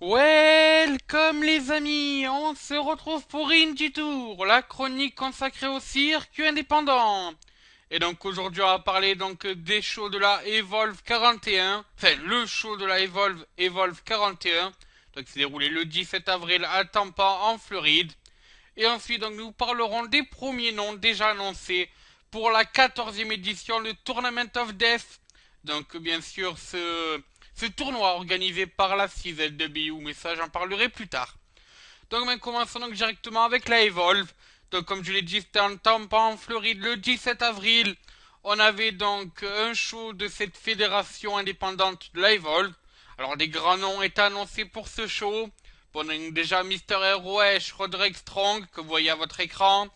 Welcome les amis, on se retrouve pour Indie Tour, la chronique consacrée au circuit indépendant. Et donc aujourd'hui on va parler donc des shows de la Evolve 41, enfin le show de la Evolve 41, donc qui s'est déroulé le 17 avril à Tampa en Floride. Et ensuite donc nous parlerons des premiers noms déjà annoncés pour la 14e édition, le Tournament of Death. Donc bien sûr ce tournoi organisé par la CZW, mais ça j'en parlerai plus tard. Donc commençons donc directement avec la Evolve. Donc comme je l'ai dit, c'était en Tampa en Floride le 17 avril. On avait donc un show de cette fédération indépendante de la Evolve. Alors des grands noms étaient annoncés pour ce show. Bon, on a déjà Mister ROH, Roderick Strong, que vous voyez à votre écran.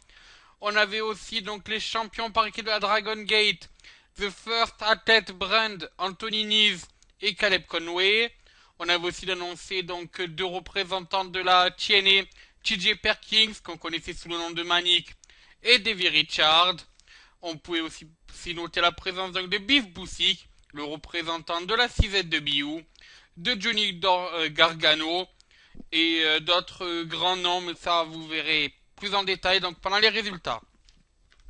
On avait aussi donc les champions par équipe de la Dragon Gate, The First Athlete Brand, Anthony Nese et Caleb Conway. On avait aussi annoncé donc deux représentants de la TNA, TJ Perkins, qu'on connaissait sous le nom de Manic, et Davy Richard. On pouvait aussi noter la présence donc de Beef Busick, le représentant de la CZW, de Johnny Gargano, et d'autres grands noms, mais ça vous verrez plus en détail donc pendant les résultats.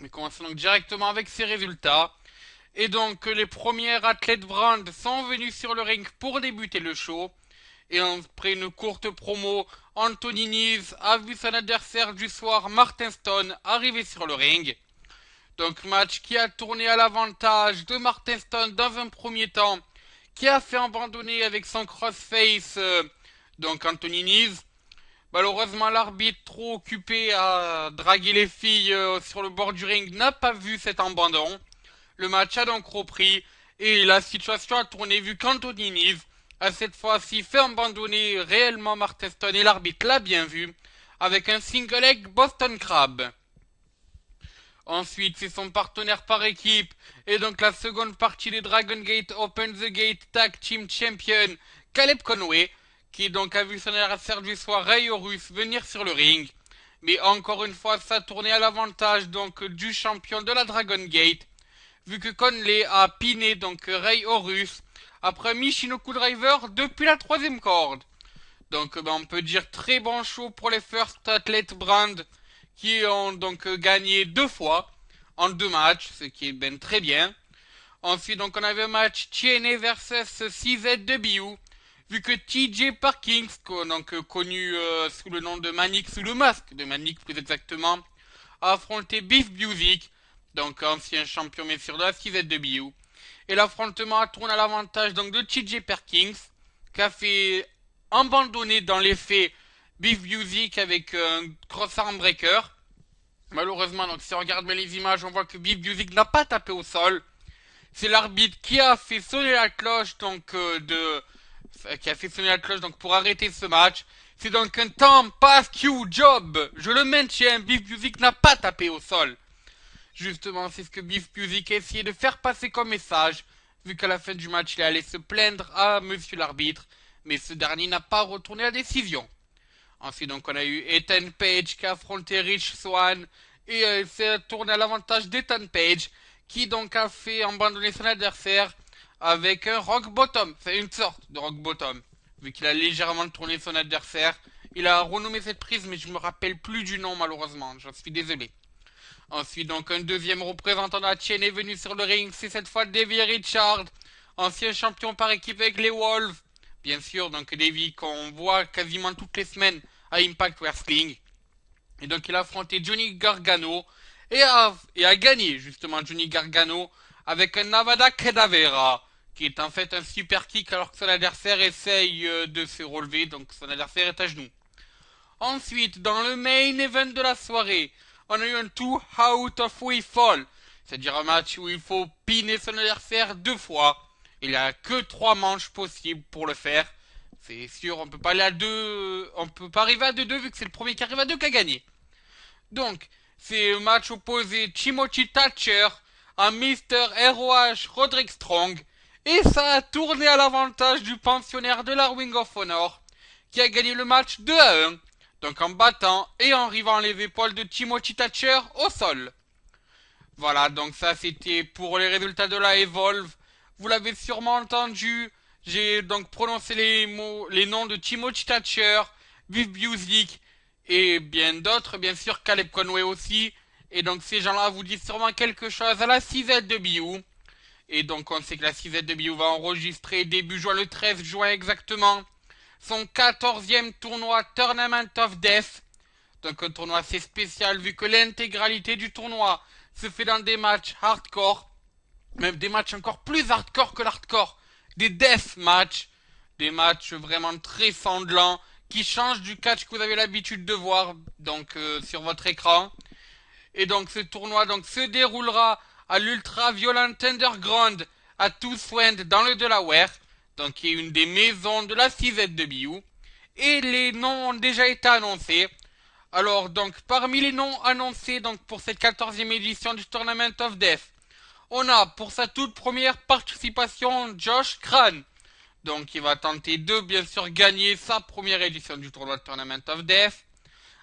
Mais commençons donc directement avec ces résultats. Et donc les premiers athlètes brand sont venus sur le ring pour débuter le show. Et après une courte promo, Anthony Nese a vu son adversaire du soir, Martin Stone, arriver sur le ring. Donc match qui a tourné à l'avantage de Martin Stone dans un premier temps, qui a fait abandonner avec son crossface donc Anthony Nese. Malheureusement, l'arbitre, trop occupé à draguer les filles sur le bord du ring, n'a pas vu cet abandon. Le match a donc repris et la situation a tourné vu qu'Anthony Nese a cette fois-ci fait abandonner réellement Martin Stone et l'arbitre l'a bien vu avec un single leg Boston Crab. Ensuite, c'est son partenaire par équipe et donc la seconde partie des Dragon Gate Open the Gate Tag Team Champion, Caleb Conway, qui donc a vu son adversaire du soir, Ray Horus, venir sur le ring. Mais encore une fois, ça tournait à l'avantage donc du champion de la Dragon Gate, vu que Conley a piné donc Ray Horus après Michinoku Driver depuis la troisième corde. Donc on peut dire très bon show pour les First Athlete Brand qui ont donc gagné deux fois en deux matchs, ce qui est ben très bien. Ensuite donc on avait un match TNA versus CZW, vu que TJ Perkins, donc connu sous le nom de Manic, sous le masque de Manic plus exactement, a affronté Beef Busick, donc ancien champion mais sur de la CZW. Et l'affrontement a tourné à l'avantage donc de TJ Perkins, qui a fait abandonner dans les faits Beef Busick avec un cross arm breaker. Malheureusement, donc si on regarde bien les images, on voit que Beef Busick n'a pas tapé au sol. C'est l'arbitre qui a fait sonner la cloche donc qui a fait sonner la cloche donc pour arrêter ce match. C'est donc un temps pass Q job. Je le maintiens, Beef Busick n'a pas tapé au sol. Justement, c'est ce que Beef Busick a essayé de faire passer comme message, vu qu'à la fin du match, il allait se plaindre à monsieur l'arbitre, mais ce dernier n'a pas retourné la décision. Ensuite, donc, on a eu Ethan Page qui a affronté Rich Swann, et c'est tourné à l'avantage d'Ethan Page, qui donc a fait abandonner son adversaire avec un rock bottom, c'est une sorte de rock bottom, vu qu'il a légèrement tourné son adversaire. Il a renommé cette prise, mais je me rappelle plus du nom malheureusement, j'en suis désolé. Ensuite, donc, un deuxième représentant de la chaîne est venu sur le ring. C'est cette fois Davy Richard, ancien champion par équipe avec les Wolves. Bien sûr, donc Davy qu'on voit quasiment toutes les semaines à Impact Wrestling. Et donc, il a affronté Johnny Gargano et a gagné justement Johnny Gargano avec un Avada Kedavera, qui est en fait un super kick alors que son adversaire essaye de se relever, donc son adversaire est à genoux. Ensuite, dans le main event de la soirée, on a eu un 2 out of we fall, c'est-à-dire un match où il faut piner son adversaire deux fois. Il n'y a que trois manches possibles pour le faire. C'est sûr, on peut pas aller à deux, on peut pas arriver à 2-2 vu que c'est le premier qui arrive à deux qui a gagné. Donc, c'est un match opposé Timothy Thatcher à Mr. ROH Roderick Strong. Et ça a tourné à l'avantage du pensionnaire de la Ring of Honor, qui a gagné le match 2 à 1. Donc en battant et en rivant les épaules de Timothy Thatcher au sol. Voilà, donc ça c'était pour les résultats de la Evolve. Vous l'avez sûrement entendu, J'ai donc prononcé les noms de Timothy Thatcher, Viv Buzik et bien d'autres, bien sûr Caleb Conway aussi. Et donc ces gens-là vous disent sûrement quelque chose à la 6ZW. Et donc on sait que la 6ZW va enregistrer début juin, le 13 juin exactement, son 14e tournoi Tournament of Death. Donc un tournoi assez spécial vu que l'intégralité du tournoi se fait dans des matchs hardcore, même des matchs encore plus hardcore que l'hardcore, des death matchs, des matchs vraiment très sanglants qui changent du catch que vous avez l'habitude de voir donc sur votre écran. Et donc ce tournoi donc se déroulera à l'Ultra Violent Underground à Touswend dans le Delaware, donc qui est une des maisons de la CZW. Et les noms ont déjà été annoncés. Alors donc parmi les noms annoncés donc pour cette 14e édition du Tournament of Death, on a pour sa toute première participation Josh Crane. Donc il va tenter de bien sûr gagner sa première édition du tournoi de Tournament of Death.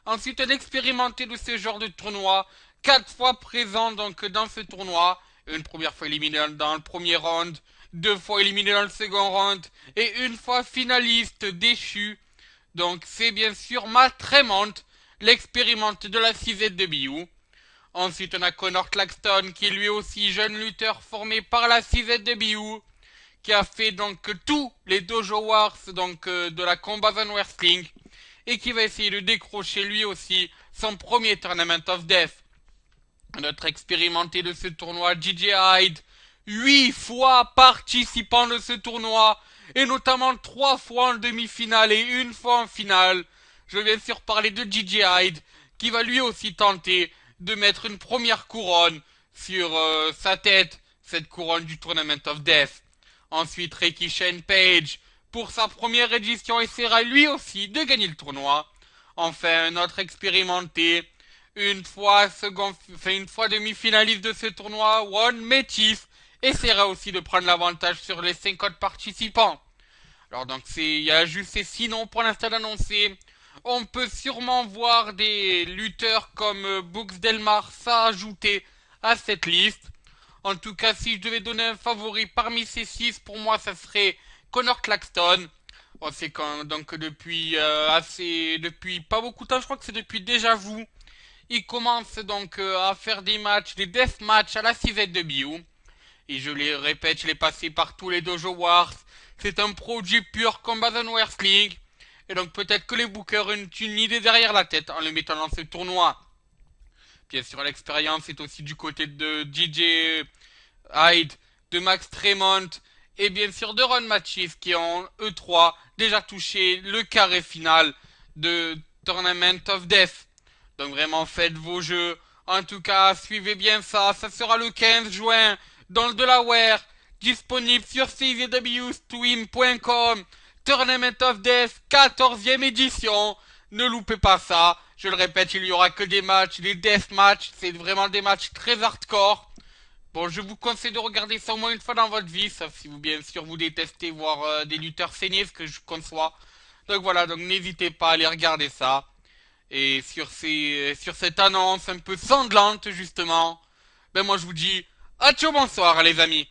Ensuite un expérimenté de ce genre de tournoi, 4 fois présent donc dans ce tournoi, une première fois éliminé dans le premier round, 2 fois éliminé dans le second round et une fois finaliste déchu. Donc c'est bien sûr Matt Tremont, l'expérimenté de la 6ZW. Ensuite, on a Connor Claxton, qui est lui aussi jeune lutteur formé par la 6ZW, qui a fait donc tous les Dojo Wars donc de la Combat Zone Wrestling, et qui va essayer de décrocher lui aussi son premier Tournament of Death. Notre expérimenté de ce tournoi, DJ Hyde, 8 fois participant de ce tournoi, et notamment 3 fois en demi-finale et une fois en finale. Je vais bien sûr parler de DJ Hyde, qui va lui aussi tenter de mettre une première couronne sur sa tête, cette couronne du Tournament of Death. Ensuite, Ricky Shane Page, pour sa première édition, essaiera lui aussi de gagner le tournoi. Enfin, un autre expérimenté, une fois demi-finaliste de ce tournoi, Ron Métis, essaiera aussi de prendre l'avantage sur les 50 participants. Alors donc il y a juste ces 6 noms pour l'instant annoncés. On peut sûrement voir des lutteurs comme Books Delmar s'ajouter à cette liste. En tout cas, si je devais donner un favori parmi ces 6, pour moi, ça serait Connor Claxton. On sait quand donc depuis pas beaucoup de temps, je crois que c'est depuis déjà vu. Il commence donc à faire des matchs, des death matchs à la 6ZW. Et je les répète, je l'ai passé par tous les Dojo Wars. C'est un produit pur Combat Zone Wrestling. Et donc peut-être que les bookers ont une idée derrière la tête en le mettant dans ce tournoi. Bien sûr, l'expérience est aussi du côté de DJ Hyde, de Max Tremont et bien sûr de Ron Matchis qui ont eux trois déjà touché le carré final de Tournament of Death. Donc vraiment faites vos jeux. En tout cas, suivez bien ça. Ça sera le 15 juin dans le Delaware. Disponible sur czwstream.com. Tournament of Death, 14e édition. Ne loupez pas ça. Je le répète, il y aura que des matchs, des death matchs. C'est vraiment des matchs très hardcore. Bon, je vous conseille de regarder ça au moins une fois dans votre vie, sauf si vous, bien sûr, vous détestez voir des lutteurs saigner, ce que je conçois. Donc voilà, donc n'hésitez pas à aller regarder ça. Et sur cette annonce un peu sanglante, justement, ben moi je vous dis, à ciao bonsoir les amis.